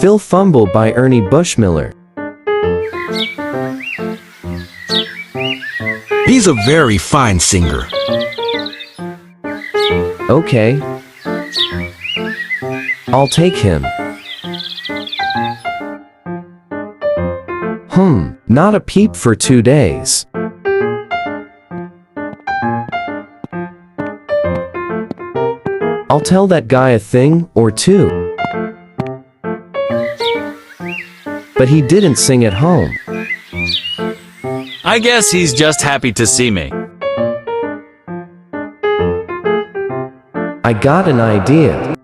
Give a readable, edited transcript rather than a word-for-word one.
Phil Fumble by Ernie Bushmiller. He's a very fine singer. Okay. I'll take him. Not a peep for 2 days. I'll tell that guy a thing or two. But he didn't sing at home. I guess he's just happy to see me. I got an idea.